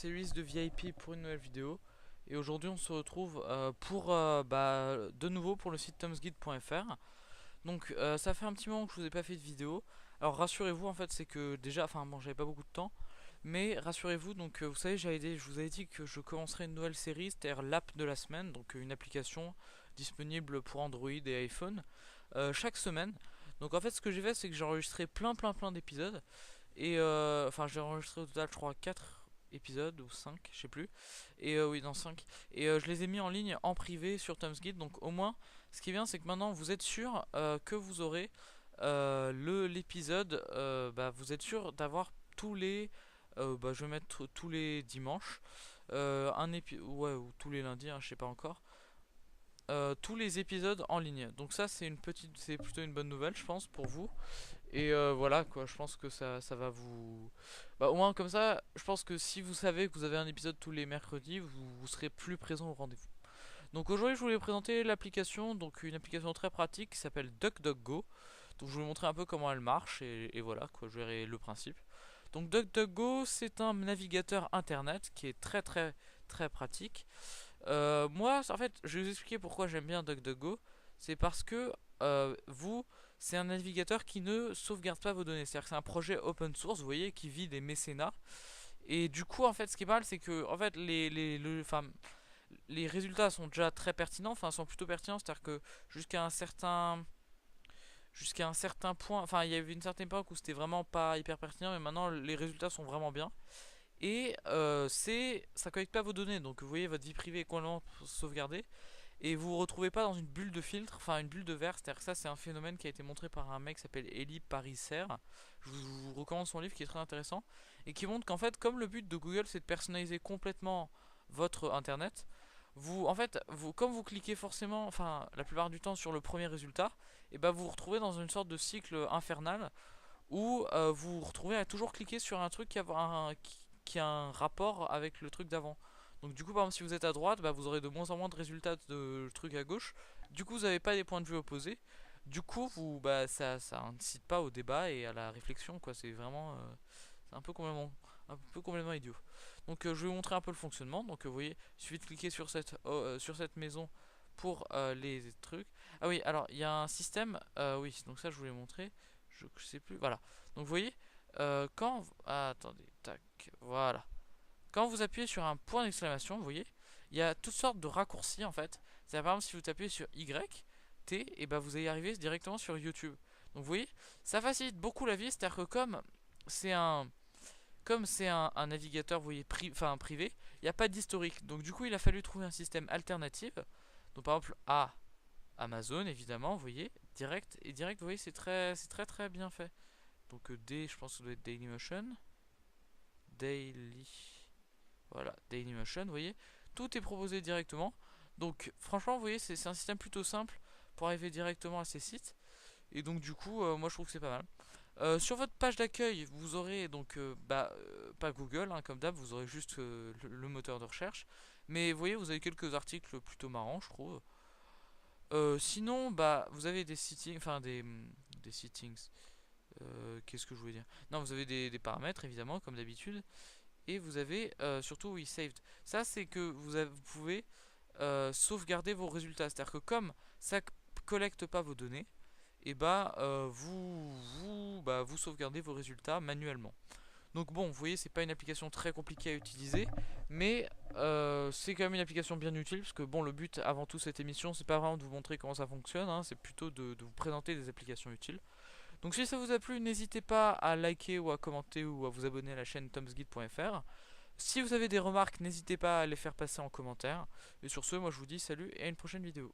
series de VIP pour une nouvelle vidéo. Et aujourd'hui on se retrouve pour de nouveau pour le site tomsguide.fr. Donc ça fait un petit moment que je vous ai pas fait de vidéo. Alors rassurez-vous, en fait c'est que déjà, enfin bon, j'avais pas beaucoup de temps, mais rassurez-vous, donc vous savez, je vous avais dit que je commencerai une nouvelle série, c'est-à-dire l'app de la semaine, donc une application disponible pour Android et iPhone chaque semaine. Donc en fait ce que j'ai fait, c'est que j'ai enregistré plein d'épisodes. Et enfin, j'ai enregistré au total, je crois, 4 épisodes ou 5, je sais plus. Et oui, dans 5. Et je les ai mis en ligne en privé sur TomsGuide. Donc au moins, ce qui est bien, c'est que maintenant vous êtes sûr que vous aurez l'épisode. Vous êtes sûr d'avoir tous les. Je vais mettre tous les dimanches. Ouais, ou tous les lundis, hein, je sais pas encore. Tous les épisodes en ligne. Donc ça, c'est plutôt une bonne nouvelle, je pense, pour vous. Et voilà quoi, je pense que ça va vous... au moins comme ça, je pense que si vous savez que vous avez un épisode tous les mercredis, vous serez plus présent au rendez-vous. Donc aujourd'hui je voulais présenter l'application, donc une application très pratique qui s'appelle DuckDuckGo. Donc je vais vous montrer un peu comment elle marche et voilà quoi, je verrai le principe. Donc DuckDuckGo, c'est un navigateur internet qui est très pratique. Moi en fait je vais vous expliquer pourquoi j'aime bien DuckDuckGo. C'est parce que c'est un navigateur qui ne sauvegarde pas vos données. C'est-à-dire que c'est un projet open source, vous voyez, qui vit des mécénats. Et du coup, en fait, ce qui est mal, c'est que en fait, les résultats sont déjà très pertinents, enfin, sont plutôt pertinents. C'est-à-dire que jusqu'à un certain, jusqu'à un certain point, enfin, il y avait une certaine époque où c'était vraiment pas hyper pertinent, mais maintenant, les résultats sont vraiment bien. Et ça collecte pas vos données, donc vous voyez, votre vie privée est complètement sauvegardée. Et vous vous retrouvez pas dans une bulle de filtre, enfin une bulle de verre. C'est-à-dire que ça, c'est un phénomène qui a été montré par un mec qui s'appelle Eli Pariser. Je vous recommande son livre qui est très intéressant et qui montre qu'en fait, comme le but de Google c'est de personnaliser complètement votre internet, comme vous cliquez forcément, enfin la plupart du temps sur le premier résultat, et ben vous vous retrouvez dans une sorte de cycle infernal où vous vous retrouvez à toujours cliquer sur un truc qui a un rapport avec le truc d'avant. Donc du coup, par exemple, si vous êtes à droite, vous aurez de moins en moins de résultats de trucs à gauche. Du coup, vous n'avez pas des points de vue opposés. Du coup, ça incite pas au débat et à la réflexion, quoi. C'est vraiment, c'est un peu complètement idiot. Donc, je vais vous montrer un peu le fonctionnement. Donc, vous voyez, il suffit de cliquer sur cette maison pour les trucs. Ah oui, alors il y a un système. Oui, donc ça, je voulais montrer. Je sais plus. Voilà. Donc, vous voyez, attendez, tac, voilà. Quand vous appuyez sur un point d'exclamation, vous voyez, il y a toutes sortes de raccourcis en fait. C'est par exemple si vous tapez sur Y, T, et vous allez arriver directement sur YouTube. Donc vous voyez, ça facilite beaucoup la vie, c'est-à-dire que c'est un un navigateur, vous voyez, privé, il n'y a pas d'historique. Donc du coup, il a fallu trouver un système alternatif. Donc par exemple, Amazon, évidemment, vous voyez, direct, vous voyez, c'est très bien fait. Donc D, je pense que ça doit être Dailymotion. Daily. Voilà, Dailymotion, vous voyez, tout est proposé directement. Donc franchement, vous voyez, c'est un système plutôt simple pour arriver directement à ces sites. Et donc du coup, moi je trouve que c'est pas mal. Sur votre page d'accueil, vous aurez donc pas Google, hein, comme d'hab, vous aurez juste le moteur de recherche. Mais vous voyez, vous avez quelques articles plutôt marrants, je trouve. Sinon, vous avez des settings, enfin des settings. Qu'est-ce que je voulais dire? Non, vous avez des paramètres évidemment, comme d'habitude. Et vous avez surtout oui saved. Ça c'est que vous pouvez sauvegarder vos résultats. C'est-à-dire que comme ça collecte pas vos données, et vous sauvegardez vos résultats manuellement. Donc bon, vous voyez, c'est pas une application très compliquée à utiliser, mais c'est quand même une application bien utile parce que bon, le but avant tout cette émission, c'est pas vraiment de vous montrer comment ça fonctionne, hein, c'est plutôt de vous présenter des applications utiles. Donc si ça vous a plu, n'hésitez pas à liker ou à commenter ou à vous abonner à la chaîne tomsguide.fr. Si vous avez des remarques, n'hésitez pas à les faire passer en commentaire. Et sur ce, moi je vous dis salut et à une prochaine vidéo.